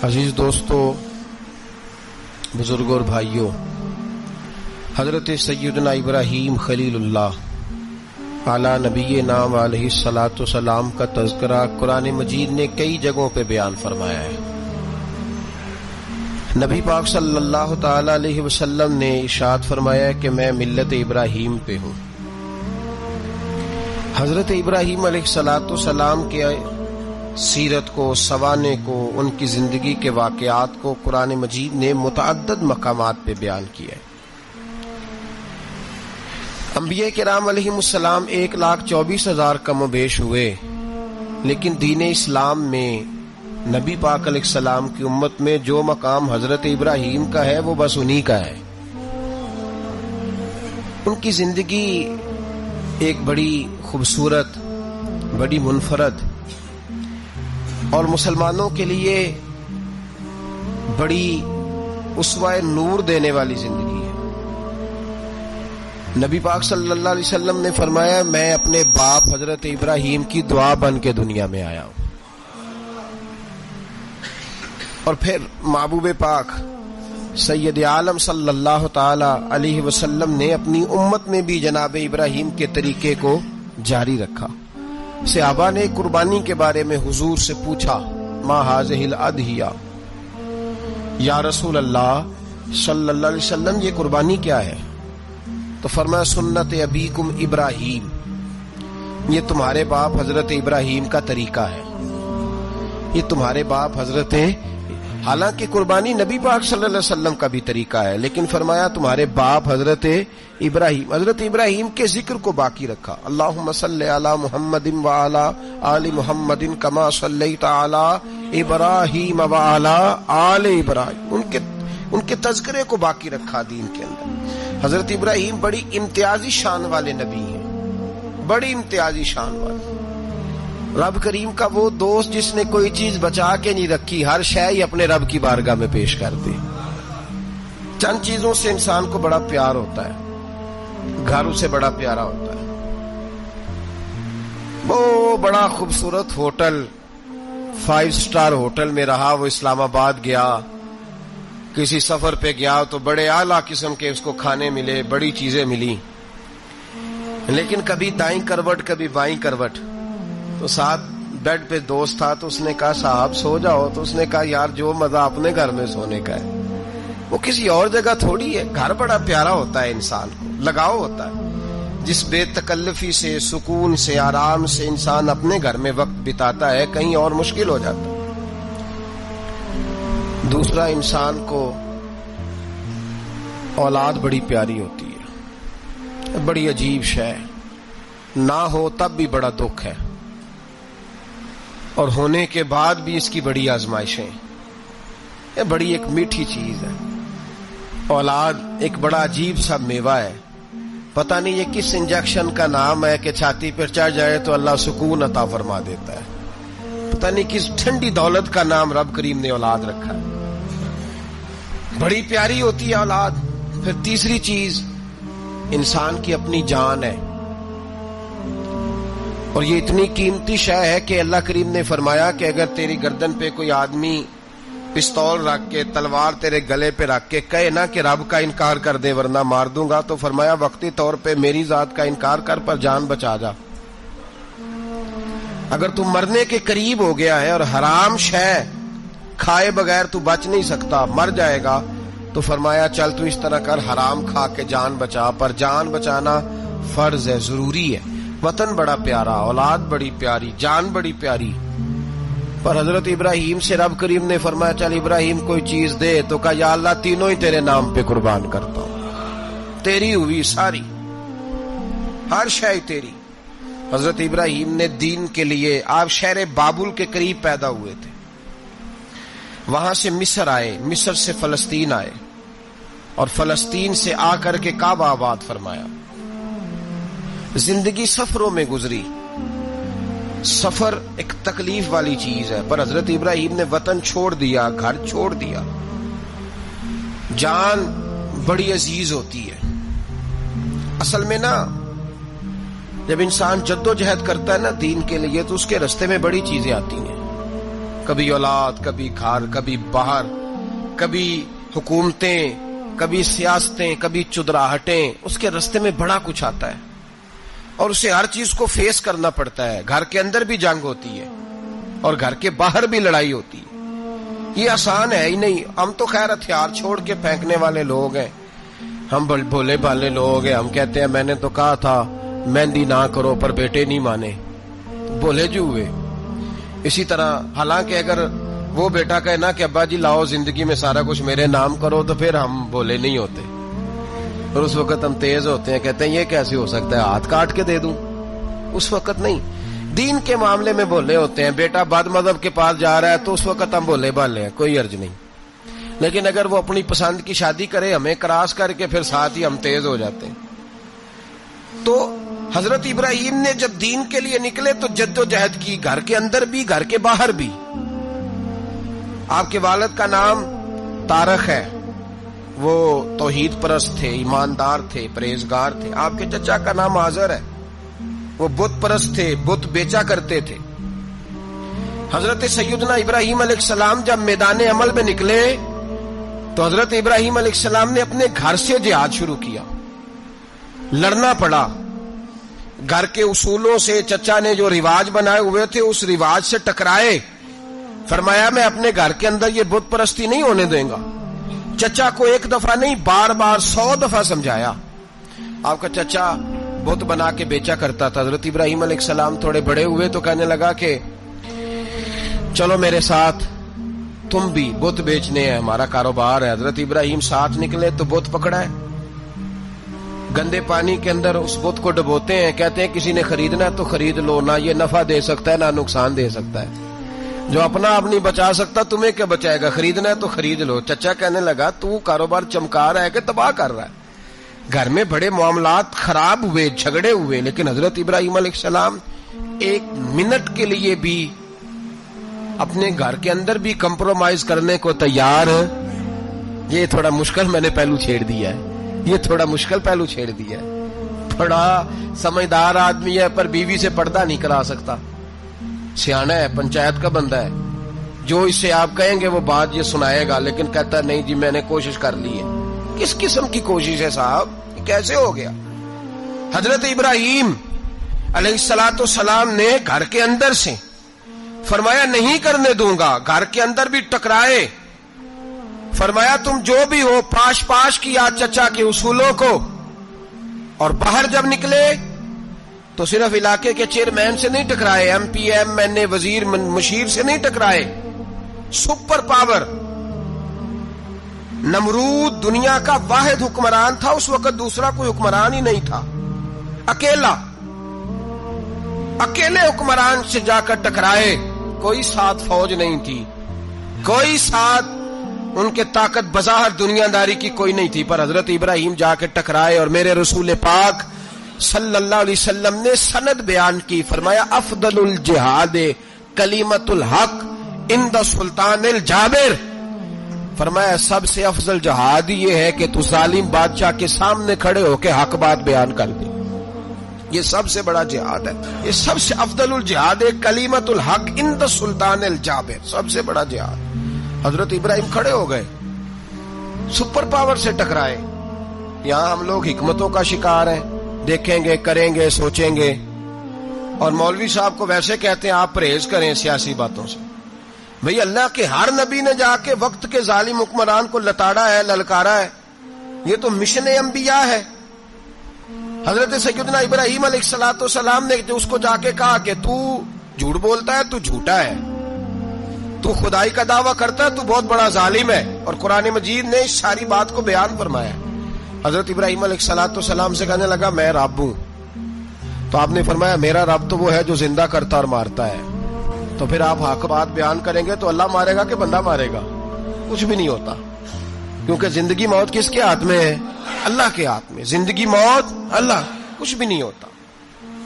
عزیز دوستو، بزرگوں اور بھائیوں، حضرت سیدنا ابراہیم خلیل اللہ اعلیٰ نبی نام علیہ الصلاۃ والسلام کا تذکرہ قرآن مجید نے کئی جگہوں پہ بیان فرمایا ہے۔ نبی پاک صلی اللہ تعالی علیہ وسلم نے ارشاد فرمایا کہ میں ملت ابراہیم پہ ہوں۔ حضرت ابراہیم علیہ الصلاۃ والسلام کے سیرت کو، سوانے کو، ان کی زندگی کے واقعات کو قرآن مجید نے متعدد مقامات پہ بیان کیا ہے۔ انبیاء کرام علیہم السلام 1,24,000 کم و بیش ہوئے، لیکن دین اسلام میں نبی پاک علیہ السلام کی امت میں جو مقام حضرت ابراہیم کا ہے وہ بس انہی کا ہے۔ ان کی زندگی ایک بڑی خوبصورت، بڑی منفرد اور مسلمانوں کے لیے بڑی اسوہ نور دینے والی زندگی ہے۔ نبی پاک صلی اللہ علیہ وسلم نے فرمایا، میں اپنے باپ حضرت ابراہیم کی دعا بن کے دنیا میں آیا ہوں۔ اور پھر محبوب پاک سید عالم صلی اللہ تعالی علیہ وسلم نے اپنی امت میں بھی جناب ابراہیم کے طریقے کو جاری رکھا۔ صحابہ نے قربانی کے بارے میں حضور سے پوچھا، ما ہذہ الاضحیہ، یا رسول اللہ صلی اللہ علیہ وسلم یہ قربانی کیا ہے؟ تو فرمایا، سنت ابیکم ابراہیم، یہ تمہارے باپ حضرت ابراہیم کا طریقہ ہے، یہ تمہارے باپ حضرت، حالانکہ قربانی نبی پاک صلی اللہ علیہ وسلم کا بھی طریقہ ہے، لیکن فرمایا تمہارے باپ حضرت ابراہیم، حضرت ابراہیم کے ذکر کو باقی رکھا۔ اللہم صلی علی محمد وعلی آل محمد کما صلیت علی ابراہیم وعلی آل ابراہیم، ان کے تذکرے کو باقی رکھا دین کے اندر۔ حضرت ابراہیم بڑی امتیازی شان والے نبی ہیں، بڑی امتیازی شان والے۔ رب کریم کا وہ دوست جس نے کوئی چیز بچا کے نہیں رکھی، ہر شے ہی اپنے رب کی بارگاہ میں پیش کر دی۔ چند چیزوں سے انسان کو بڑا پیار ہوتا ہے، گھر اسے بڑا پیارا ہوتا ہے۔ وہ بڑا خوبصورت ہوٹل، 5 اسٹار ہوٹل میں رہا، وہ اسلام آباد گیا، کسی سفر پہ گیا تو بڑے اعلیٰ قسم کے اس کو کھانے ملے، بڑی چیزیں ملی، لیکن کبھی دائیں کروٹ کبھی بائیں کروٹ۔ تو ساتھ بیڈ پہ دوست تھا تو اس نے کہا صاحب سو جاؤ، تو اس نے کہا یار جو مزہ اپنے گھر میں سونے کا ہے وہ کسی اور جگہ تھوڑی ہے۔ گھر بڑا پیارا ہوتا ہے، انسان کو لگاؤ ہوتا ہے، جس بے تکلفی سے، سکون سے، آرام سے انسان اپنے گھر میں وقت بتاتا ہے، کہیں اور مشکل ہو جاتا ہے۔ دوسرا، انسان کو اولاد بڑی پیاری ہوتی ہے، بڑی عجیب شے، نہ ہو تب بھی بڑا دکھ ہے، اور ہونے کے بعد بھی اس کی بڑی آزمائشیں۔ یہ بڑی ایک میٹھی چیز ہے۔ اولاد ایک بڑا عجیب سا میوہ ہے، پتہ نہیں یہ کس انجیکشن کا نام ہے کہ چھاتی پر چڑھ جائے تو اللہ سکون عطا فرما دیتا ہے، پتہ نہیں کس ٹھنڈی دولت کا نام رب کریم نے اولاد رکھا ہے، بڑی پیاری ہوتی ہے اولاد۔ پھر تیسری چیز انسان کی اپنی جان ہے، اور یہ اتنی قیمتی شے ہے کہ اللہ کریم نے فرمایا کہ اگر تیری گردن پہ کوئی آدمی پستول رکھ کے، تلوار تیرے گلے پہ رکھ کے کہے نا کہ رب کا انکار کر دے ورنہ مار دوں گا، تو فرمایا وقتی طور پہ میری ذات کا انکار کر پر جان بچا جا۔ اگر تو مرنے کے قریب ہو گیا ہے اور حرام شے کھائے بغیر تو بچ نہیں سکتا، مر جائے گا، تو فرمایا چل تو اس طرح کر، حرام کھا کے جان بچا، پر جان بچانا فرض ہے، ضروری ہے۔ وطن بڑا پیارا، اولاد بڑی پیاری، جان بڑی پیاری، پر حضرت ابراہیم سے رب کریم نے فرمایا چل ابراہیم کوئی چیز دے، تو کہا یا اللہ تینوں ہی تیرے نام پہ قربان کرتا ہوں، تیری ہوئی ساری، ہر شے تیری۔ حضرت ابراہیم نے دین کے لیے، آپ شہر بابل کے قریب پیدا ہوئے تھے، وہاں سے مصر آئے، مصر سے فلسطین آئے، اور فلسطین سے آ کر کے کعبہ آباد فرمایا۔ زندگی سفروں میں گزری، سفر ایک تکلیف والی چیز ہے، پر حضرت ابراہیم نے وطن چھوڑ دیا، گھر چھوڑ دیا۔ جان بڑی عزیز ہوتی ہے، اصل میں نا جب انسان جد و جہد کرتا ہے نا دین کے لیے تو اس کے رستے میں بڑی چیزیں آتی ہیں۔ کبھی اولاد، کبھی گھر، کبھی باہر، کبھی حکومتیں، کبھی سیاستیں، کبھی چدراہٹیں، اس کے راستے میں بڑا کچھ آتا ہے اور اسے ہر چیز کو فیس کرنا پڑتا ہے. گھر کے اندر بھی جنگ ہوتی ہے اور گھر کے باہر بھی لڑائی ہوتی ہے. یہ آسان ہے ہی نہیں. ہم تو خیر ہتھیار چھوڑ کے پھینکنے والے لوگ ہیں، ہم بھولے بھالے لوگ ہیں. ہم کہتے ہیں میں نے تو کہا تھا مہندی نہ کرو، پر بیٹے نہیں مانے، بولے جو ہوئے. اسی طرح حالانکہ اگر وہ بیٹا کہے نا کہ ابا جی لاؤ زندگی میں سارا کچھ میرے نام کرو، تو پھر ہم بولے نہیں ہوتے، اور اس وقت ہم تیز ہوتے ہیں، کہتے ہیں یہ کیسے ہو سکتا ہے، ہاتھ کاٹ کے دے دوں. اس وقت نہیں. دین کے معاملے میں بولے ہوتے ہیں. بیٹا بد مذہب کے پاس جا رہا ہے تو اس وقت ہم بولے بھالے ہیں، کوئی عرض نہیں. لیکن اگر وہ اپنی پسند کی شادی کرے ہمیں کراس کر کے، پھر ساتھ ہی ہم تیز ہو جاتے ہیں. تو حضرت ابراہیم نے جب دین کے لیے نکلے تو جد و جہد کی، گھر کے اندر بھی گھر کے باہر بھی. آپ کے والد کا نام طارق ہے، وہ توحید پرست تھے، ایماندار تھے، پرہیزگار تھے. آپ کے چچا کا نام آزر ہے، وہ بت پرست تھے، بت بیچا کرتے تھے. حضرت سیدنا ابراہیم علیہ السلام جب میدان عمل میں نکلے تو حضرت ابراہیم علیہ السلام نے اپنے گھر سے جہاد شروع کیا. لڑنا پڑا. گھر کے اصولوں سے چچا نے جو رواج بنائے ہوئے تھے اس رواج سے ٹکرائے. فرمایا میں اپنے گھر کے اندر یہ بت پرستی نہیں ہونے دیں گا. چچا کو ایک دفعہ نہیں، بار بار 100 دفعہ سمجھایا. آپ کا چچا بت بنا کے بیچا کرتا تھا. حضرت ابراہیم علیہ السلام تھوڑے بڑے ہوئے تو کہنے لگا کہ چلو میرے ساتھ، تم بھی بت بیچنے ہیں، ہمارا کاروبار ہے. حضرت ابراہیم ساتھ نکلے تو بت پکڑا ہے. گندے پانی کے اندر اس بت کو ڈبوتے ہیں، کہتے ہیں کسی نے خریدنا ہے تو خرید لو، نہ یہ نفع دے سکتا ہے نہ نقصان دے سکتا ہے. جو اپنا آپ نہیں بچا سکتا تمہیں کیا بچائے گا، خریدنا ہے تو خرید لو. چچا کہنے لگا تو کاروبار چمکا رہا ہے کہ تباہ کر رہا ہے. گھر میں بڑے معاملات خراب ہوئے، جھگڑے ہوئے، لیکن حضرت ابراہیم علیہ السلام ایک منٹ کے لیے بھی اپنے گھر کے اندر بھی کمپرومائز کرنے کو تیار. یہ تھوڑا مشکل میں نے پہلو چھیڑ دیا ہے، یہ تھوڑا مشکل پہلو چھیڑ دیا ہے. بڑا سمجھدار آدمی ہے پر بیوی سے پردہ نہیں کرا سکتا. سیانا ہے، پنچایت کا بندہ ہے، جو اس سے آپ کہیں گے وہ بات یہ سنائے گا، لیکن کہتا ہے نہیں جی میں نے کوشش کر لی ہے. کس قسم کی کوشش ہے صاحب، کیسے ہو گیا؟ حضرت ابراہیم علیہ الصلوۃ والسلام نے گھر کے اندر سے فرمایا نہیں کرنے دوں گا. گھر کے اندر بھی ٹکرائے. فرمایا تم جو بھی ہو، پاش پاش کیا چچا کے اصولوں کو. اور باہر جب نکلے تو صرف علاقے کے چیئرمین سے نہیں ٹکرائے، ایم پی ایم این اے وزیر مشیر سے نہیں ٹکرائے. سپر پاور نمرود دنیا کا واحد حکمران تھا اس وقت، دوسرا کوئی حکمران ہی نہیں تھا. اکیلے حکمران سے جا کر ٹکرائے. کوئی ساتھ فوج نہیں تھی، کوئی ساتھ ان کے طاقت بظاہر دنیا داری کی کوئی نہیں تھی، پر حضرت ابراہیم جا کے ٹکرائے. اور میرے رسول پاک صلی اللہ علیہ وسلم نے سند بیان کی. فرمایا افضل الجہاد کلمۃ الحق عند سلطان الجابر. فرمایا سب سے افضل جہاد یہ ہے کہ تو ظالم بادشاہ کے سامنے کھڑے ہو کے حق بات بیان کر دے. یہ سب سے بڑا جہاد ہے، یہ سب سے افضل الجہاد کلمۃ الحق عند سلطان الجابر، سب سے بڑا جہاد. حضرت ابراہیم کھڑے ہو گئے، سپر پاور سے ٹکرائے. یہاں ہم لوگ حکمتوں کا شکار ہیں، دیکھیں گے، کریں گے، سوچیں گے. اور مولوی صاحب کو ویسے کہتے ہیں آپ پرہیز کریں سیاسی باتوں سے. بھئی اللہ کے ہر نبی نے جا کے وقت کے ظالم حکمران کو لتاڑا ہے، للکارا ہے. یہ تو مشن انبیاء ہے. حضرت سیدنا ابراہیم علیہ الصلوۃ والسلام نے اس کو جا کے کہا کہ تو جھوٹ بولتا ہے، تو جھوٹا ہے، تو خدائی کا دعویٰ کرتا ہے، تو بہت بڑا ظالم ہے. اور قرآن مجید نے اس ساری بات کو بیان فرمایا. حضرت ابراہیم علیہ الصلوۃ والسلام سے کہنے لگا میں رب ہوں. تو آپ نے فرمایا میرا رب تو وہ ہے جو زندہ کرتا اور مارتا ہے. تو پھر آپ حق بات بیان کریں گے تو اللہ مارے گا کہ بندہ مارے گا؟ کچھ بھی نہیں ہوتا، کیونکہ زندگی موت کس کے ہاتھ میں ہے؟ اللہ کے ہاتھ میں. زندگی موت اللہ، کچھ بھی نہیں ہوتا.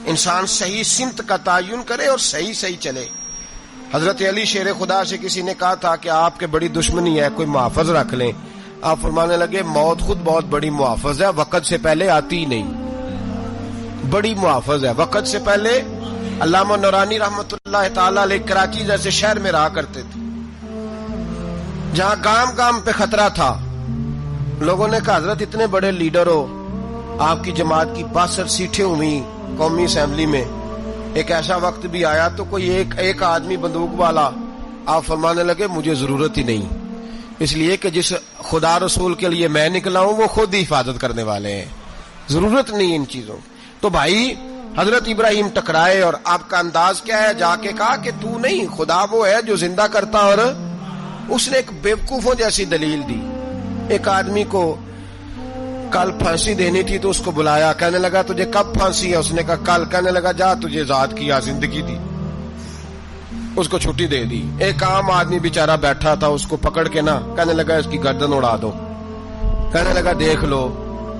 انسان صحیح سمت کا تعین کرے اور صحیح چلے. حضرت علی شیر خدا سے کسی نے کہا تھا کہ آپ کے بڑی دشمنی ہے، کوئی محافظ رکھ لیں. آپ فرمانے لگے موت خود بہت بڑی محافظ ہے، وقت سے پہلے آتی ہی نہیں. بڑی محافظ ہے. وقت سے پہلے علامہ نورانی رحمت اللہ تعالی علیہ کراچی جیسے شہر میں رہا کرتے تھے جہاں گام گام پہ خطرہ تھا. لوگوں نے کہا حضرت اتنے بڑے لیڈر ہو, آپ کی جماعت کی 62 سیٹیں ہوئی قومی اسمبلی میں, ایک ایسا وقت بھی آیا تو کوئی ایک آدمی بندوق والا. آپ فرمانے لگے مجھے ضرورت ہی نہیں, اس لیے کہ جس خدا رسول کے لیے میں نکلا ہوں وہ خود ہی حفاظت کرنے والے ہیں, ضرورت نہیں ان چیزوں. تو بھائی حضرت ابراہیم ٹکرائے اور آپ کا انداز کیا ہے؟ جا کے کہا کہ تو نہیں, خدا وہ ہے جو زندہ کرتا. اور اس نے ایک بیوقوفوں جیسی دلیل دی. ایک آدمی کو کل پھانسی دینی تھی تو اس کو بلایا, کہنے لگا تجھے کب پھانسی ہے؟ اس نے کہا کل. کہنے لگا جا تجھے ذات کیا زندگی دی, اس کو چھٹی دے دی. ایک عام آدمی بیچارہ بیٹھا تھا, اس کو پکڑ کے نا کہنے لگا اس کی گردن اڑا دو. کہنے لگا دیکھ لو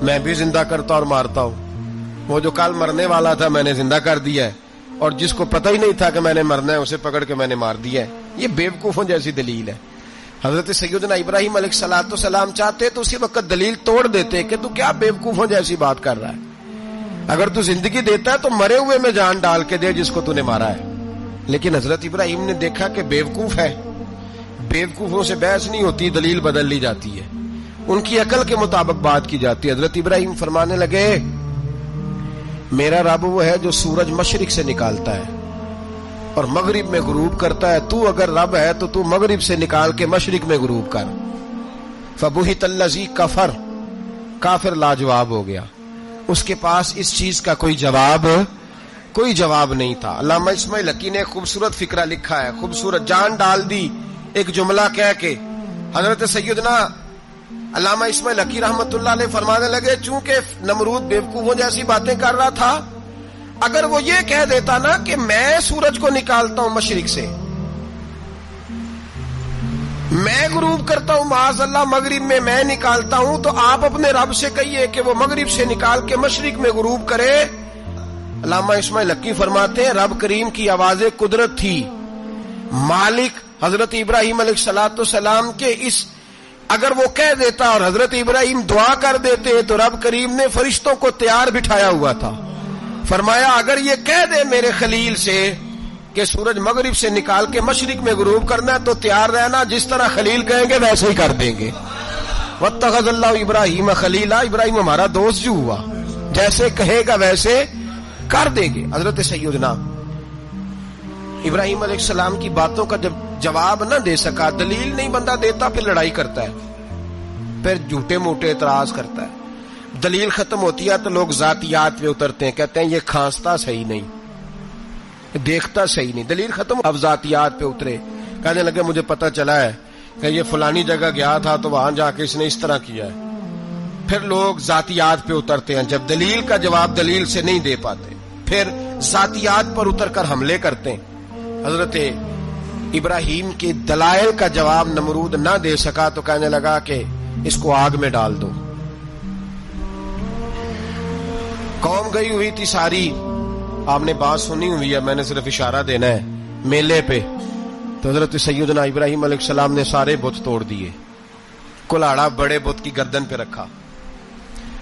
میں بھی زندہ کرتا اور مارتا ہوں, وہ جو کل مرنے والا تھا میں نے زندہ کر دیا ہے, اور جس کو پتہ ہی نہیں تھا کہ میں نے مرنا ہے اسے پکڑ کے میں نے مار دیا ہے. یہ بیوقوفوں جیسی دلیل ہے. حضرت سیدنا ابراہیم علیہ الصلوۃ والسلام چاہتے تو اسی وقت دلیل توڑ دیتے کہ تو کیا بیوقوفوں جیسی بات کر رہا ہے, اگر تو زندگی دیتا ہے تو مرے ہوئے میں جان ڈال کے دے جس کو تو نے مارا ہے. لیکن حضرت ابراہیم نے دیکھا کہ بیوقوف ہے, بیوقوفوں سے بحث نہیں ہوتی, دلیل بدل لی جاتی ہے, ان کی عقل کے مطابق بات کی جاتی ہے. حضرت ابراہیم فرمانے لگے میرا رب وہ ہے جو سورج مشرق سے نکالتا ہے اور مغرب میں غروب کرتا ہے. تو اگر رب ہے تو تو مغرب سے نکال کے مشرق میں غروب کر. فبہت الذی کفر, کافر لاجواب ہو گیا, اس کے پاس اس چیز کا کوئی جواب نہیں تھا. علامہ اسماعیل حقی نے خوبصورت فقرہ لکھا ہے, خوبصورت جان ڈال دی ایک جملہ کہہ کے. حضرت سیدنا علامہ اسماعیل حقی رحمت اللہ علیہ فرمانے لگے چونکہ نمرود بیوقوفوں جیسی باتیں کر رہا تھا, اگر وہ یہ کہہ دیتا نا کہ میں سورج کو نکالتا ہوں مشرق سے, میں غروب کرتا ہوں معاذ اللہ مغرب میں میں نکالتا ہوں, تو آپ اپنے رب سے کہیے کہ وہ مغرب سے نکال کے مشرق میں غروب کرے. علامہ اسماعیل حقی فرماتے ہیں رب کریم کی آواز قدرت تھی, مالک حضرت ابراہیم علیہ الصلوۃ والسلام کے اس, اگر وہ کہہ دیتا اور حضرت ابراہیم دعا کر دیتے تو رب کریم نے فرشتوں کو تیار بٹھایا ہوا تھا. فرمایا اگر یہ کہہ دے میرے خلیل سے کہ سورج مغرب سے نکال کے مشرق میں غروب کرنا ہے تو تیار رہنا, جس طرح خلیل کہیں گے ویسے ہی کر دیں گے. واتخذ اللہ ابراہیم خلیلا, ابراہیم ہمارا دوست جو ہوا, جیسے کہے گا ویسے کر دیں گے. حضرت سیدنا ابراہیم علیہ السلام کی باتوں کا جب جواب نہ دے سکا, دلیل نہیں بندہ دیتا, پھر لڑائی کرتا ہے, پھر جھوٹے موٹے اعتراض کرتا ہے. دلیل ختم ہوتی ہے تو لوگ ذاتیات پہ اترتے ہیں, کہتے ہیں یہ کھانستا صحیح نہیں, دیکھتا صحیح نہیں. دلیل ختم, اب ذاتیات پہ اترے, کہنے لگے مجھے پتہ چلا ہے کہ یہ فلانی جگہ گیا تھا تو وہاں جا کے اس نے اس طرح کیا ہے. پھر لوگ ذاتیات پہ اترتے ہیں, جب دلیل کا جواب دلیل سے نہیں دے پاتے پھر ذاتیات پر اتر کر حملے کرتے ہیں. حضرت ابراہیم کے دلائل کا جواب نمرود نہ دے سکا تو کہنے لگا کہ اس کو آگ میں ڈال دو. قوم گئی ہوئی تھی ساری, آپ نے بات سنی ہوئی ہے, میں نے صرف اشارہ دینا ہے, میلے پہ. تو حضرت سیدنا ابراہیم علیہ السلام نے سارے بت توڑ دیے, کلاڑا بڑے بت کی گردن پہ رکھا.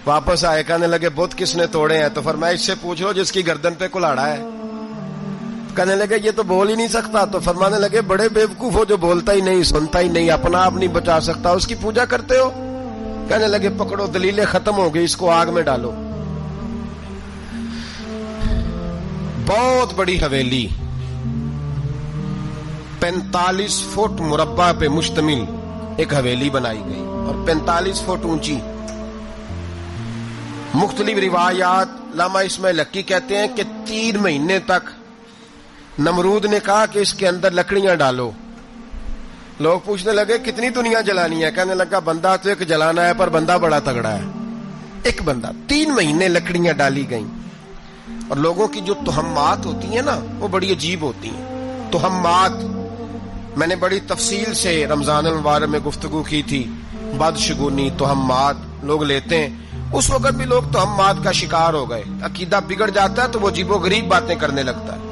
واپس آئے, کہنے لگے بت کس نے توڑے ہیں؟ تو فرمایا اس سے پوچھ لو جس کی گردن پہ کلاڑا ہے. کہنے لگے یہ تو بول ہی نہیں سکتا. تو فرمانے لگے بڑے بیوقوف ہو جو بولتا ہی نہیں, سنتا ہی نہیں, اپنا آپ نہیں بچا سکتا, اس کی پوجا کرتے ہو. کہنے لگے پکڑو, دلیلیں ختم ہو گئی, اس کو آگ میں ڈالو. بہت بڑی حویلی 45 فٹ مربع پہ مشتمل ایک حویلی بنائی گئی اور 45 فٹ اونچی. مختلف روایات, علامہ اسماعیل حقی کہتے ہیں کہ 3 مہینے تک نمرود نے کہا کہ اس کے اندر لکڑیاں ڈالو. لوگ پوچھنے لگے کتنی دنیا جلانی ہے؟ کہنے لگا بندہ تو ایک جلانا ہے, پر بندہ بڑا تگڑا ہے, ایک بندہ. 3 مہینے لکڑیاں ڈالی گئیں. اور لوگوں کی جو تہمات ہوتی ہیں نا وہ بڑی عجیب ہوتی ہیں. تہمات میں نے بڑی تفصیل سے رمضان المبارک میں گفتگو کی تھی. بدشگونی, تہمات لوگ لیتے ہیں. اس وقت بھی لوگ تہمات کا شکار ہو گئے. عقیدہ بگڑ جاتا ہے تو وہ عجیب و غریب باتیں کرنے لگتا ہے.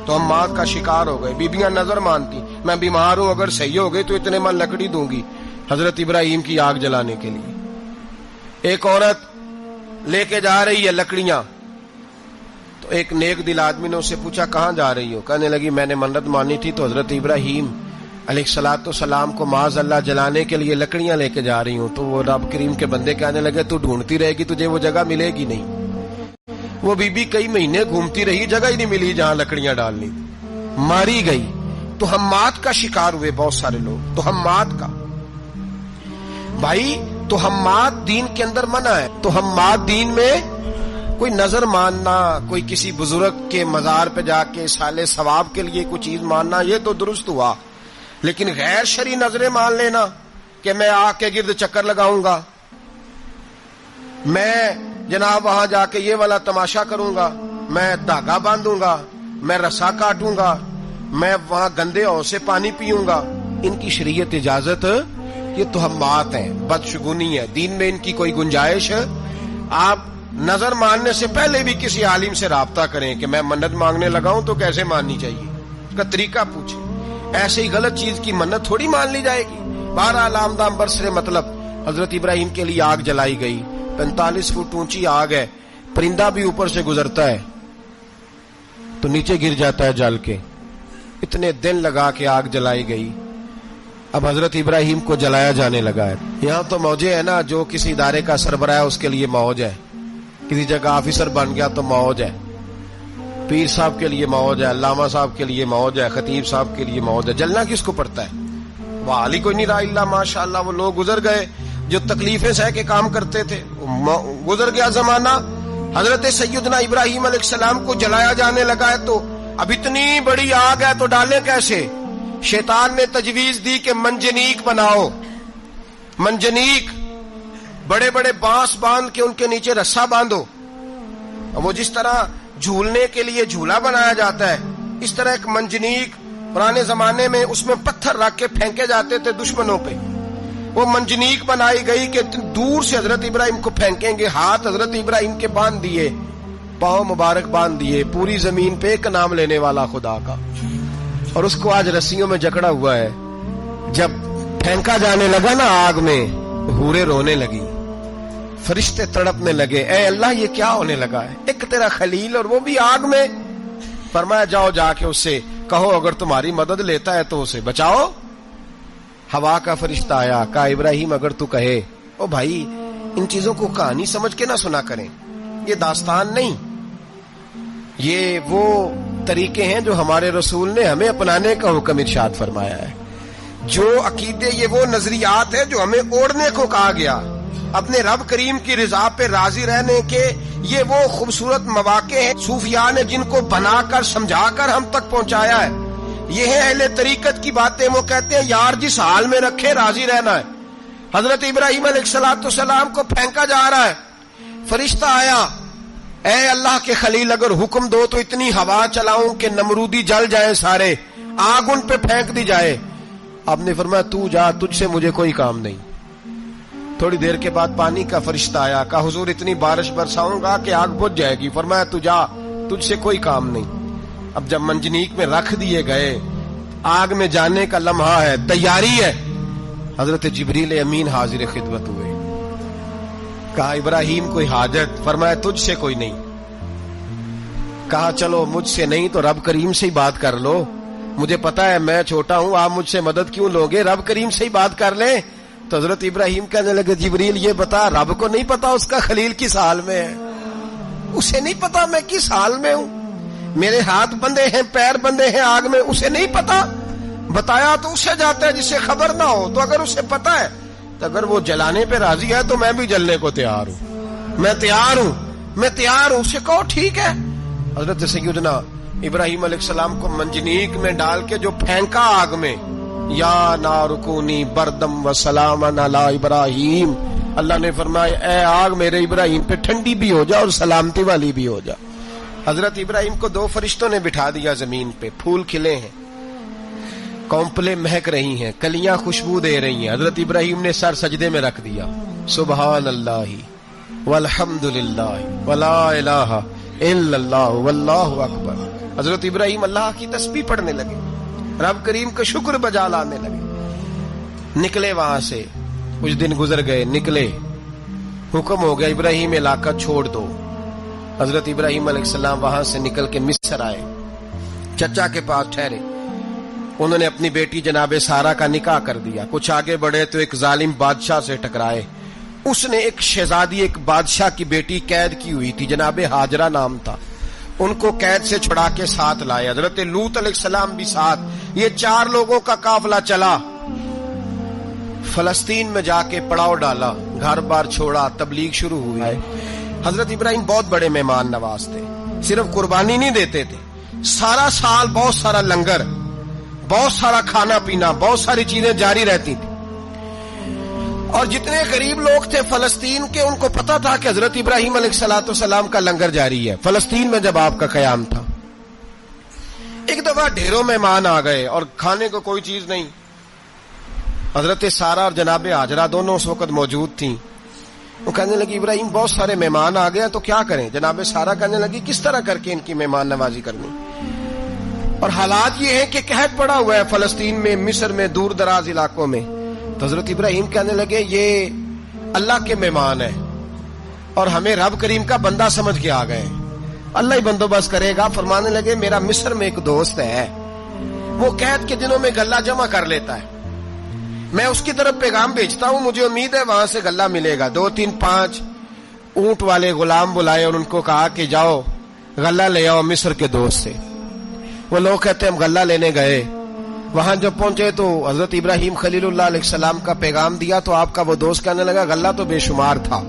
تہمات کا شکار ہو گئے. بیبیاں نظر مانتی, میں بیمار ہوں, اگر صحیح ہو گئی تو اتنے من لکڑی دوں گی حضرت ابراہیم کی آگ جلانے کے لیے. ایک عورت لے کے جا رہی ہے لکڑیاں, تو ایک نیک دل آدمی نے اسے پوچھا کہاں جا رہی ہو؟ کہنے لگی میں نے منت مانی تھی تو حضرت ابراہیم علیہ الصلوۃ والسلام کو معاذ اللہ جلانے کے لیے لکڑیاں لے کے جا رہی ہوں. تو وہ رب کریم کے بندے کہنے لگے تو ڈھونڈتی رہے گی تجھے وہ جگہ ملے گی نہیں. وہ بی بی کئی مہینے گھومتی رہی, جگہ ہی نہیں ملی جہاں لکڑیاں ڈالنی, ماری گئی. تو ہمات کا شکار ہوئے بہت سارے لوگ. تو ہمات کا بھائی, تو ہمات دین کے اندر منع ہے. تو ہمات دین میں کوئی نظر ماننا, کوئی کسی بزرگ کے مزار پہ جا کے سالے ثواب کے لیے کوئی چیز ماننا, یہ تو درست ہوا. لیکن غیر شرعی نظریں مان لینا کہ میں آگ کے گرد چکر لگاؤں گا, میں جناب وہاں جا کے یہ والا تماشا کروں گا, میں دھاگا باندھوں گا, میں رسا کاٹوں گا, میں وہاں گندے ہو سے پانی پیوں گا, ان کی شریعت اجازت, یہ توہمات ہیں, بدشگونی ہے. دین میں ان کی کوئی گنجائش. آپ نظر ماننے سے پہلے بھی کسی عالم سے رابطہ کریں کہ میں منت مانگنے لگا ہوں تو کیسے ماننی چاہیے, اس کا طریقہ پوچھیں. ایسے ہی غلط چیز کی منت تھوڑی مان لی جائے گی. بہرحال آمدام برسر مطلب حضرت ابراہیم کے لیے آگ جلائی گئی. 45 فٹ اونچی آگ ہے, پرندہ بھی اوپر سے گزرتا ہے تو نیچے گر جاتا ہے جل کے. اتنے دن لگا کے آگ جلائی گئی. اب حضرت ابراہیم کو جلایا جانے لگا ہے. یہاں تو موجیں ہے نا, جو کسی ادارے کا سربراہ ہے اس کے لیے موج ہے, کسی جگہ آفیسر بن گیا تو موج ہے, پیر صاحب کے لیے موج ہے, علامہ صاحب کے لیے موج ہے, خطیب صاحب کے لیے موج ہے. جلنا کس کو پڑتا ہے؟ وہ علی کوئی نہیں رہا اللہ ماشاء اللہ. وہ لوگ گزر گئے جو تکلیفیں سہ کے کام کرتے تھے, گزر گیا زمانہ. حضرت سیدنا ابراہیم علیہ السلام کو جلایا جانے لگا ہے تو اب اتنی بڑی آگ ہے تو ڈالیں کیسے؟ شیطان نے تجویز دی کہ منجنیق بناؤ. منجنیق, بڑے بڑے بانس باندھ کے ان کے نیچے رسا باندھو. وہ جس طرح جھولنے کے لیے جھولا بنایا جاتا ہے, اس طرح ایک منجنیق پرانے زمانے میں اس میں پتھر رکھ کے پھینکے جاتے تھے دشمنوں پہ. وہ منجنیق بنائی گئی کہ دور سے حضرت ابراہیم کو پھینکیں گے. ہاتھ حضرت ابراہیم کے باندھ دیے, پاؤں مبارک باندھ دیے, پوری زمین پہ ایک نام لینے والا خدا کا. اور اس کو آج رسیوں میں جکڑا ہوا ہے. جب پھینکا جانے لگا نا آگ میں, حوریں رونے لگی, فرشتے تڑپنے لگے, اے اللہ یہ کیا ہونے لگا ہے؟ ایک تیرا خلیل اور وہ بھی آگ میں. فرمایا جاؤ جا کے اس سے کہو اگر تمہاری مدد لیتا ہے تو اسے بچاؤ. ہوا کا فرشتہ آیا, کہا ابراہیم اگر تو کہے. او بھائی, ان چیزوں کو کہانی سمجھ کے نہ سنا کریں, یہ داستان نہیں, یہ وہ طریقے ہیں جو ہمارے رسول نے ہمیں اپنانے کا حکم ارشاد فرمایا ہے. جو عقیدے, یہ وہ نظریات ہیں جو ہمیں اوڑھنے کو کہا گیا. اپنے رب کریم کی رضا پہ راضی رہنے کے یہ وہ خوبصورت مواقع ہیں صوفیاء نے جن کو بنا کر سمجھا کر ہم تک پہنچایا ہے. یہ ہے اہل طریقت کی باتیں. وہ کہتے ہیں یار جس حال میں رکھے راضی رہنا ہے. حضرت ابراہیم علیہ الصلوۃ والسلام کو پھینکا جا رہا ہے, فرشتہ آیا, اے اللہ کے خلیل اگر حکم دو تو اتنی ہوا چلاؤں کہ نمرودی جل جائیں سارے, آگ ان پہ پھینک دی جائے. آپ نے فرمایا تو جا, تجھ سے مجھے کوئی کام نہیں. تھوڑی دیر کے بعد پانی کا فرشتہ آیا, کہا حضور اتنی بارش برساؤں گا کہ آگ بجھ جائے گی. فرمایا تو جا, تجھ سے کوئی کام نہیں. اب جب منجنیق میں رکھ دیے گئے, آگ میں جانے کا لمحہ ہے, تیاری ہے, حضرت جبریل امین حاضر خدمت ہوئے. کہا ابراہیم کوئی حاجت؟ فرمایا تجھ سے کوئی نہیں. کہا چلو مجھ سے نہیں تو رب کریم سے ہی بات کر لو, مجھے پتا ہے میں چھوٹا ہوں, آپ مجھ سے مدد کیوں لوگے, رب کریم سے ہی بات کر لیں. تو حضرت ابراہیم کہنے لگے جبریل یہ بتا, رب کو نہیں پتا اس کا خلیل کس حال میں ہے, اسے نہیں پتا میں کس حال میں ہوں, میرے ہاتھ بندے ہیں, پیر بندے ہیں آگ میں, اسے نہیں پتا. بتایا تو اسے جاتا ہے جس سے خبر نہ ہو. تو اگر اسے پتا ہے تو اگر وہ جلانے پہ راضی ہے تو میں بھی جلنے کو تیار ہوں, میں تیار ہوں, میں تیار ہوں. اسے کہو ٹھیک ہے. حضرت سیدنا ابراہیم علیہ السلام کو منجنیق میں ڈال کے جو پھینکا آگ میں, یا نار کونی بردم و سلامن علی ابراہیم, اللہ نے فرمایا اے آگ میرے ابراہیم پہ ٹھنڈی بھی ہو جا اور سلامتی والی بھی ہو جا. حضرت ابراہیم کو 2 فرشتوں نے بٹھا دیا زمین پہ, پھول کھلے ہیں, کونپلیں مہک رہی ہیں, کلیاں خوشبو دے رہی ہیں. حضرت ابراہیم نے سر سجدے میں رکھ دیا, سبحان اللہ والحمد للہ ولا الہ الا اللہ واللہ اکبر. حضرت ابراہیم اللہ کی تسبیح پڑھنے لگے, رب کریم کا شکر بجا لانے لگے. نکلے وہاں سے, کچھ دن گزر گئے, نکلے, حکم ہو گیا ابراہیم علاقہ چھوڑ دو, حضرت ابراہیم علیہ السلام وہاں سے نکل کے مصر آئے، چچا کے پاس ٹھہرے، انہوں نے اپنی بیٹی جناب سارہ کا نکاح کر دیا۔ کچھ آگے بڑھے تو ایک ظالم بادشاہ سے ٹکرائے، اس نے ایک شہزادی، ایک بادشاہ کی بیٹی قید کی ہوئی تھی، جناب ہاجرہ نام تھا، ان کو قید سے چھڑا کے ساتھ لائے، حضرت لوط علیہ السلام بھی ساتھ، یہ 4 لوگوں کا قافلہ چلا، فلسطین میں جا کے پڑاؤ ڈالا، گھر بار چھوڑا، تبلیغ شروع ہوئی ہے۔ حضرت ابراہیم بہت بڑے مہمان نواز تھے، صرف قربانی نہیں دیتے تھے، سارا سال بہت سارا لنگر، بہت سارا کھانا پینا، بہت ساری چیزیں جاری رہتی تھی، اور جتنے غریب لوگ تھے فلسطین کے ان کو پتا تھا کہ حضرت ابراہیم علیہ السلام کا لنگر جاری ہے۔ فلسطین میں جب آپ کا قیام تھا، ایک دفعہ ڈھیروں مہمان آ گئے اور کھانے کو کوئی چیز نہیں، حضرت سارہ اور جناب ہاجرہ دونوں اس وقت موجود تھیں، وہ کہنے لگی ابراہیم بہت سارے مہمان آ گئے تو کیا کریں؟ جناب سارہ کہنے لگی کس طرح کر کے ان کی مہمان نوازی کرنی، اور حالات یہ ہیں کہ قحط پڑا ہوا ہے فلسطین میں، مصر میں، دور دراز علاقوں میں۔ تو حضرت ابراہیم کہنے لگے یہ اللہ کے مہمان ہیں اور ہمیں رب کریم کا بندہ سمجھ کے آ گئے، اللہ ہی بندوبست کرے گا۔ فرمانے لگے میرا مصر میں ایک دوست ہے، وہ قحط کے دنوں میں غلہ جمع کر لیتا ہے، میں اس کی طرف پیغام بھیجتا ہوں، مجھے امید ہے وہاں سے غلہ ملے گا۔ 2 3 5 اونٹ والے غلام بلائے اور ان کو کہا کہ جاؤ غلہ لے آؤ مصر کے دوست سے۔ وہ لوگ کہتے ہیں ہم غلہ لینے گئے، وہاں جب پہنچے تو حضرت ابراہیم خلیل اللہ علیہ السلام کا پیغام دیا تو آپ کا وہ دوست کہنے لگا غلہ تو بے شمار تھا،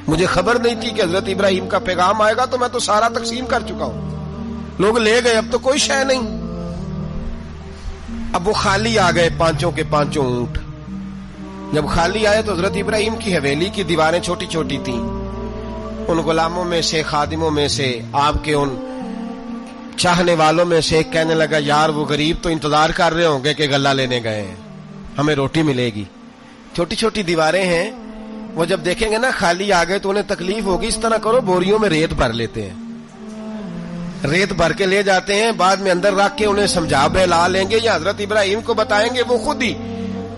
مجھے خبر نہیں تھی کہ حضرت ابراہیم کا پیغام آئے گا، تو میں تو سارا تقسیم کر چکا ہوں، لوگ لے گئے، اب تو کوئی شے نہیں۔ اب وہ خالی آ گئے 5 کے 5 اونٹ۔ جب خالی آئے تو حضرت ابراہیم کی حویلی کی دیواریں چھوٹی چھوٹی تھیں، ان غلاموں میں سے، خادموں میں سے، آپ کے ان چاہنے والوں میں سے ایک کہنے لگا یار وہ غریب تو انتظار کر رہے ہوں گے کہ غلہ لینے گئے ہیں، ہمیں روٹی ملے گی۔ چھوٹی چھوٹی دیواریں ہیں، وہ جب دیکھیں گے نا خالی آ گئے تو انہیں تکلیف ہوگی، اس طرح کرو بوریوں میں ریت بھر لیتے ہیں، ریت بھر کے لے جاتے ہیں، بعد میں اندر رکھ کے انہیں سمجھا بہلا لیں گے یا حضرت ابراہیم کو بتائیں گے، وہ خود ہی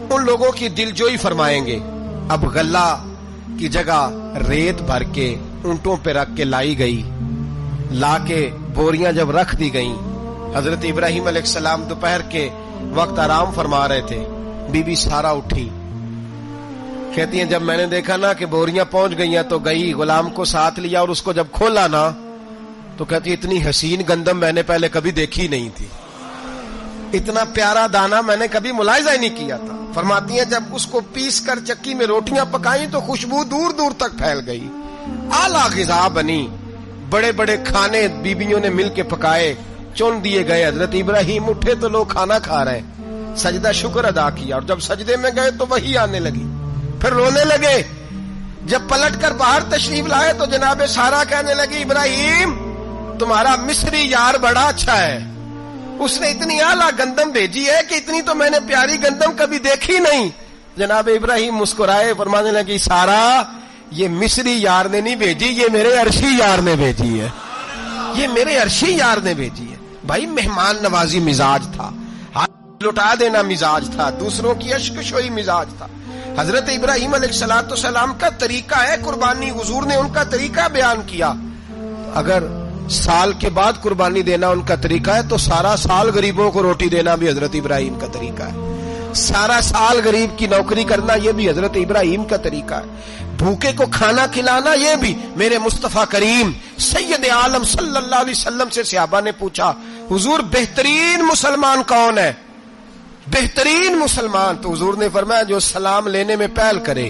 ان لوگوں کی دل جوئی فرمائیں گے۔ اب غلہ کی جگہ ریت بھر کے اونٹوں پہ رکھ کے لائی گئی، لا کے بوریاں جب رکھ دی گئیں، حضرت ابراہیم علیہ السلام دوپہر کے وقت آرام فرما رہے تھے، بی بی سارہ اٹھی، کہتی ہیں جب میں نے دیکھا نا کہ بوریاں پہنچ گئی ہیں تو گئی، غلام کو ساتھ لیا اور اس کو جب کھولا نا تو کہتی اتنی حسین گندم میں نے پہلے کبھی دیکھی نہیں تھی، اتنا پیارا دانا میں نے کبھی ملاحظہ ہی نہیں کیا تھا۔ فرماتی ہیں جب اس کو پیس کر چکی میں روٹیاں پکائیں تو خوشبو دور دور تک پھیل گئی، اعلیٰ غذا بنی، بڑے بڑے کھانے بیبیوں نے مل کے پکائے، چن دیے گئے، حضرت ابراہیم اٹھے تو لوگ کھانا کھا رہے، سجدہ شکر ادا کیا، اور جب سجدے میں گئے تو وحی آنے لگی، پھر رونے لگے۔ جب پلٹ کر باہر تشریف لائے تو جناب سارہ کہنے لگی ابراہیم تمہارا مصری یار بڑا اچھا ہے، اس نے اتنی اعلیٰ گندم بھیجی ہے کہ اتنی تو میں نے پیاری گندم کبھی دیکھی نہیں۔ جناب ابراہیم مسکرائے، فرمانے لگی سارہ یہ مصری یار نے نہیں بھیجی، یہ میرے عرشی یار نے بھیجی ہے، یہ میرے عرشی یار نے بھیجی ہے۔ بھائی مہمان نوازی مزاج تھا، ہاتھ لٹا دینا مزاج تھا، دوسروں کی اشک شوئی مزاج تھا۔ حضرت ابراہیم علیہ السلام کا طریقہ ہے قربانی، حضور نے ان کا طریقہ بیان کیا۔ اگر سال کے بعد قربانی دینا ان کا طریقہ ہے تو سارا سال غریبوں کو روٹی دینا بھی حضرت ابراہیم کا طریقہ ہے، سارا سال غریب کی نوکری کرنا یہ بھی حضرت ابراہیم کا طریقہ ہے، بھوکے کو کھانا کھلانا یہ بھی۔ میرے مصطفیٰ کریم سید عالم صلی اللہ علیہ وسلم سے صحابہ نے پوچھا حضور بہترین مسلمان کون ہے؟ بہترین مسلمان تو حضور نے فرمایا جو سلام لینے میں پہل کرے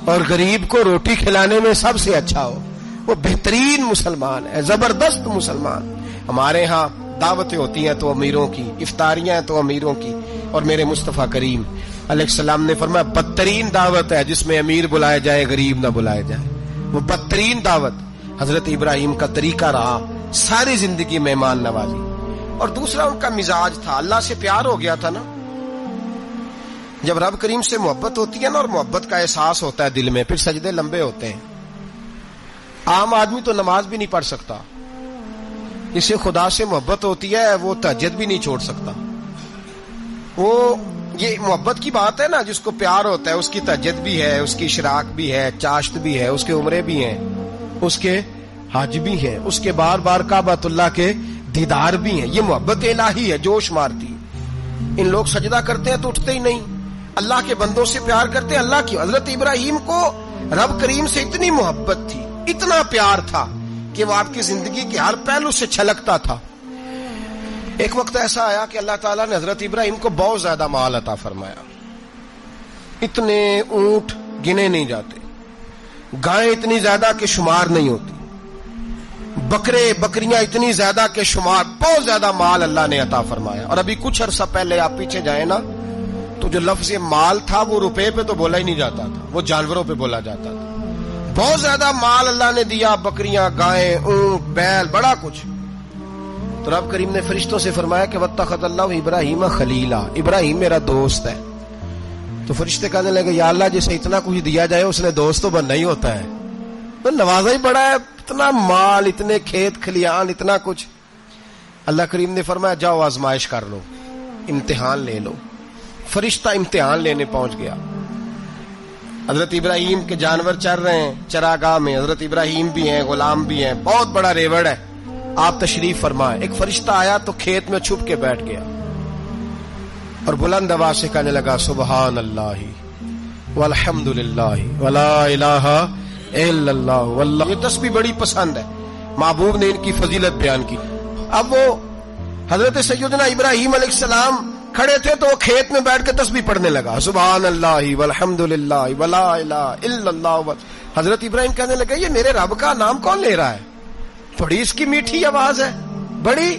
اور غریب کو روٹی کھلانے میں سب سے اچھا ہو، وہ بہترین مسلمان ہے، زبردست مسلمان۔ ہمارے ہاں دعوتیں ہوتی ہیں تو امیروں کی، افطاریاں ہیں تو امیروں کی، اور میرے مصطفیٰ کریم علیہ السلام نے فرمایا بدترین دعوت ہے جس میں امیر بلائے جائے غریب نہ بلائے جائے، وہ بدترین دعوت۔ حضرت ابراہیم کا طریقہ رہا ساری زندگی مہمان نوازی، اور دوسرا ان کا مزاج تھا، اللہ سے پیار ہو گیا تھا نا۔ جب رب کریم سے محبت ہوتی ہے نا اور محبت کا احساس ہوتا ہے دل میں، پھر سجدے لمبے ہوتے ہیں۔ عام آدمی تو نماز بھی نہیں پڑھ سکتا، جسے خدا سے محبت ہوتی ہے وہ تہجد بھی نہیں چھوڑ سکتا۔ وہ یہ محبت کی بات ہے نا، جس کو پیار ہوتا ہے اس کی تہجد بھی ہے، اس کی اشراق بھی ہے، چاشت بھی ہے، اس کے عمرے بھی ہیں، اس کے حج بھی ہیں، اس کے بار بار کعبۃ اللہ کے دیدار بھی ہیں. یہ محبت الہی ہے، جوش مارتی ہے. ان لوگ سجدہ کرتے ہیں تو اٹھتے ہی نہیں. اللہ کے بندوں سے پیار کرتے ہیں. اللہ کی حضرت ابراہیم کو رب کریم سے اتنی محبت تھی، اتنا پیار تھا کہ وہ آپ کی زندگی کے ہر پہلو سے چھلکتا تھا. ایک وقت ایسا آیا کہ اللہ تعالیٰ نے حضرت ابراہیم کو بہت زیادہ مال عطا فرمایا. اتنے اونٹ گنے نہیں جاتے، گائیں اتنی زیادہ کہ شمار نہیں ہوتی، بکرے بکریاں اتنی زیادہ کہ شمار، بہت زیادہ مال اللہ نے عطا فرمایا. اور ابھی کچھ عرصہ پہلے آپ پیچھے جائیں نا تو جو لفظ مال تھا وہ روپے پہ تو بولا ہی نہیں جاتا تھا، وہ جانوروں پہ بولا جاتا تھا. بہت زیادہ مال اللہ نے دیا، بکریاں، گائیں، اونٹ، بیل، بڑا کچھ. تو رب کریم نے فرشتوں سے فرمایا کہ واتخذ اللہ ابراہیم خلیلا، ابراہیم میرا دوست ہے. تو فرشتے کہنے لگے یا اللہ جسے اتنا کچھ دیا جائے اس نے دوست تو بننا ہی ہوتا ہے، تو نوازا ہی بڑا ہے، اتنا مال، اتنے کھیت کھلیان، اتنا کچھ. اللہ کریم نے فرمایا جاؤ آزمائش کر لو، امتحان لے لو. فرشتہ امتحان لینے پہنچ گیا. حضرت ابراہیم کے جانور چر رہے ہیں چراگاہ میں، حضرت ابراہیم بھی ہیں، غلام بھی ہیں، بہت بڑا ریوڑ ہے. آپ تشریف فرمائے. ایک فرشتہ آیا تو کھیت میں چھپ کے بیٹھ گیا اور بلند آواز سے کہنے لگا سبحان اللہ والحمد للہ ولا الہ الا اللہ واللہ. یہ تسبیح بڑی پسند ہے، محبوب نے ان کی فضیلت بیان کی. اب وہ حضرت سیدنا ابراہیم علیہ السلام کھڑے تھے تو وہ کھیت میں بیٹھ کے تسبیح پڑھنے لگا سبحان اللہ والحمد للہ ولا الہ الا اللہ. حضرت ابراہیم کہنے لگے یہ میرے رب کا نام کون لے رہا ہے؟ بڑی اس کی میٹھی آواز ہے، بڑی،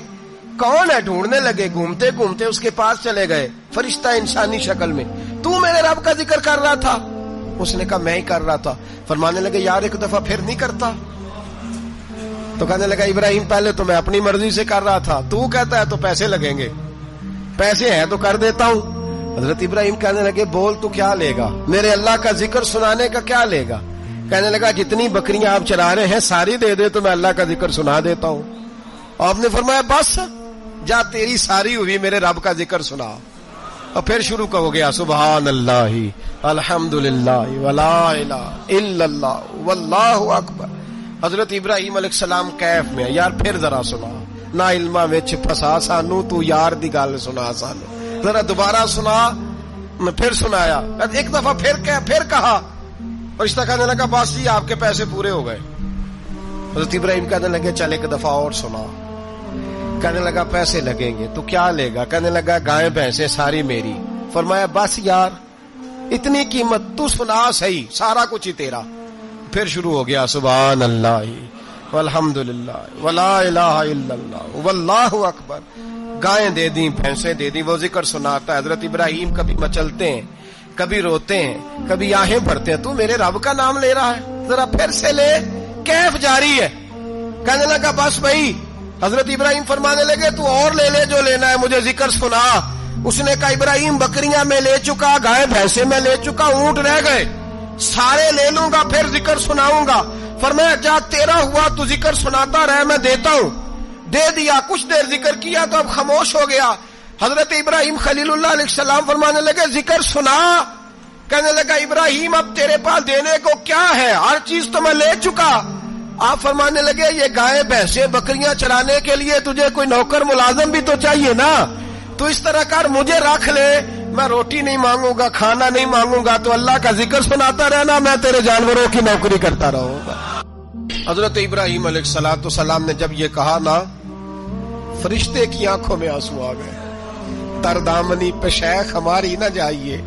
کون ہے؟ ڈھونڈنے لگے، گھومتے گھومتے اس کے پاس چلے گئے. فرشتہ انسانی شکل میں، تو میرے رب کا ذکر کر رہا تھا؟ اس نے کہا میں ہی کر رہا تھا. فرمانے لگے یار ایک دفعہ پھر نہیں کرتا؟ تو کہنے لگا ابراہیم پہلے تو میں اپنی مرضی سے کر رہا تھا، تو کہتا ہے تو پیسے لگیں گے، پیسے ہیں تو کر دیتا ہوں. حضرت ابراہیم کہنے لگے بول تو کیا لے گا؟ میرے اللہ کا ذکر سنانے کا کیا لے گا؟ کہنے لگا جتنی بکریاں آپ چرا رہے ہیں ساری دے دے تو میں اللہ کا ذکر سنا دیتا ہوں. آپ نے فرمایا بس جا تیری ساری ہوئی، میرے رب کا ذکر سنا. اور پھر شروع ہو گیا سبحان اللہ الحمد للہ ولا الہ الا اللہ واللہ اکبر. حضرت ابراہیم علیہ السلام کیف میں، یار پھر ذرا سنا، نہ علما وچ پھسا سانو، تو یار دی گل سنا سانو، ذرا دوبارہ سنا. میں پھر سنایا، ایک دفعہ پھر کہا. فرشتہ کہنے لگا بس جی آپ کے پیسے پورے ہو گئے. حضرت ابراہیم کہنے لگے چل ایک دفعہ اور سنا. کہنے لگا پیسے لگیں گے. تو کیا لے گا؟ کہنے لگا گائیں بھینسیں ساری میری. فرمایا بس یار اتنی قیمت، تو سنا صحیح، سارا کچھ ہی تیرا. پھر شروع ہو گیا سبحان اللہ والحمد للہ ولا الہ الا اللہ واللہ اکبر. گائیں دے دیں، بھینسیں دے دیں، وہ ذکر سناتا ہے. حضرت ابراہیم کبھی مچلتے ہیں، کبھی روتے ہیں، کبھی آہیں بھرتے ہیں. تو میرے رب کا نام لے رہا ہے، ذرا پھر سے لے. کیف جاری ہے. کہنے لگا بس بھائی. حضرت ابراہیم فرمانے لگے تو اور لے لے جو لینا ہے، مجھے ذکر سنا. اس نے کہا ابراہیم بکریاں میں لے چکا، گائے بھینسیں میں لے چکا، اونٹ رہ گئے، سارے لے لوں گا پھر ذکر سناؤں گا. فرمایا جا تیرا ہوا تو ذکر سناتا رہ، میں دیتا ہوں. دے دیا. کچھ دیر ذکر کیا تو اب خاموش ہو گیا. حضرت ابراہیم خلیل اللہ علیہ السلام فرمانے لگے ذکر سنا. کہنے لگا ابراہیم اب تیرے پاس دینے کو کیا ہے؟ ہر چیز تو میں لے چکا. آپ فرمانے لگے یہ گائے بھینسیں بکریاں چرانے کے لیے تجھے کوئی نوکر ملازم بھی تو چاہیے نا. تو اس طرح کر مجھے رکھ لے، میں روٹی نہیں مانگوں گا، کھانا نہیں مانگوں گا، تو اللہ کا ذکر سناتا رہنا، میں تیرے جانوروں کی نوکری کرتا رہوں گا. حضرت ابراہیم علیہ السلام نے جب یہ کہا نا، فرشتے کی آنکھوں میں آنسو آ گئے. تر دامنی پہ شیخ ہماری نہ جائیے،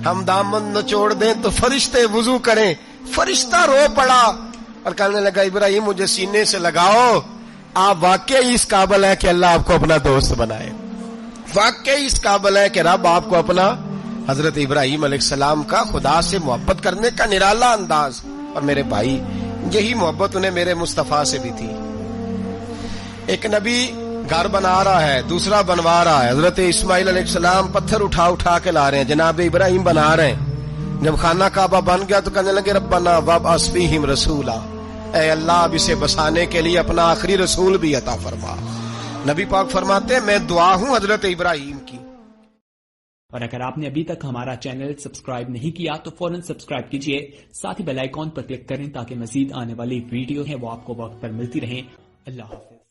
ہم دامن نچوڑ دیں تو فرشتے وضو کریں. فرشتہ رو پڑا اور کہنے لگا ابراہیم مجھے سینے سے لگاؤ، آپ واقعی اس قابل ہے کہ اللہ آپ کو اپنا دوست بنائے، واقعی اس قابل ہے کہ رب آپ کو اپنا. حضرت ابراہیم علیہ السلام کا خدا سے محبت کرنے کا نرالا انداز. اور میرے بھائی یہی محبت انہیں میرے مصطفیٰ سے بھی تھی. ایک نبی گھر بنا رہا ہے، دوسرا بنوا رہا ہے. حضرت اسماعیل علیہ السلام پتھر اٹھا کے لا رہے ہیں، جناب ابراہیم بنا رہے ہیں. جب خانہ کعبہ بن گیا تو کہنے لگے ربنا وابعث فیہم رسولا، اے اللہ اب اسے بسانے کے لیے اپنا آخری رسول بھی عطا فرما. نبی پاک فرماتے ہیں میں دعا ہوں حضرت ابراہیم کی. اور اگر آپ نے ابھی تک ہمارا چینل سبسکرائب نہیں کیا تو فوراً سبسکرائب کیجئے، ساتھ ہی بیل آئیکن پر کلک کریں تاکہ مزید آنے والی ویڈیو ہیں وہ آپ کو وقت پر ملتی رہیں۔ اللہ حافظ۔